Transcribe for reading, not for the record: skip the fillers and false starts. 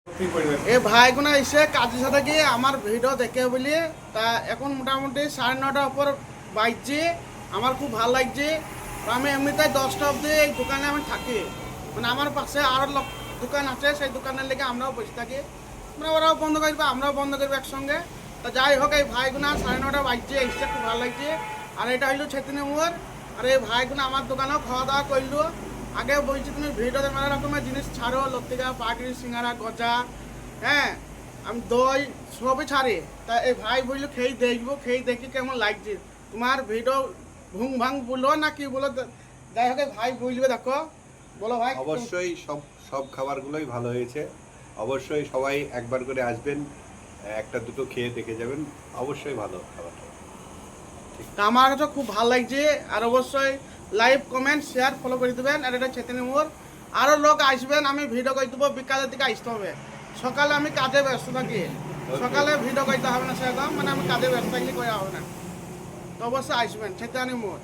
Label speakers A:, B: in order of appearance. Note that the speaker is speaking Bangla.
A: এই ভাইগুনা এসে কাজের সাথে গিয়ে আমার ভিডিও দেখে বলি তা এখন মোটামুটি 9:30টার উপর বাজছে। আমার খুব ভালো লাগছে। আমি এমনিতে 10টা অবধি এই দোকানে আমি থাকি, মানে আমার পাশে আরও দোকান আছে, সেই দোকানের লেগে আমরাও বসে থাকি। মানে ওরাও বন্ধ করবে, আমরাও বন্ধ করবো একসঙ্গে। তা যাই হোক, এই ভাইগুনা 9:30 বাজছে এসে খুব ভালো লাগছে। আর এটা হইলো ছেতনি মোড়। আর এই ভাইগুনা আমার দোকানেও খাওয়া দাওয়া করলো। আগে বলছি তুমি ভিডিওতে মেলা রকমের জিনিস ছাড়ো, লত্তিকা, পাকড়ি, সিঙ্গারা, গজা, হ্যাঁ আমি দই সবই ছাড়ি। তা এই ভাই বললো খেয়ে দেখবো, খেয়ে দেখি কেমন লাগছে তোমার ভিডিও, ভুং ভাং বললো না কি বলো। যাই হোক ভাই বলবে, দেখো বলো ভাই।
B: অবশ্যই সব খাবারগুলোই ভালো হয়েছে। অবশ্যই সবাই একবার করে আসবেন, একটা দুটো খেয়ে দেখে যাবেন, অবশ্যই ভালো খাবারটা।
A: তা আমার কাছে খুব ভালো লাগছে। আর অবশ্যই লাইক, কমেন্ট, শেয়ার, ফলো করে দেবেন। আর এটা ছেতনি মোড়, আরও লোক আসবেন, আমি ভিডিও করে দেবো। বিকালের দিকে আসতে হবে, সকালে আমি কাজে ব্যস্ত থাকি, সকালে ভিডিও করতে হবে না সেরকম, মানে আমি কাজে ব্যস্ত থাকলে করা হবে না। তো অবশ্যই আসবেন ছেতনি মোড়।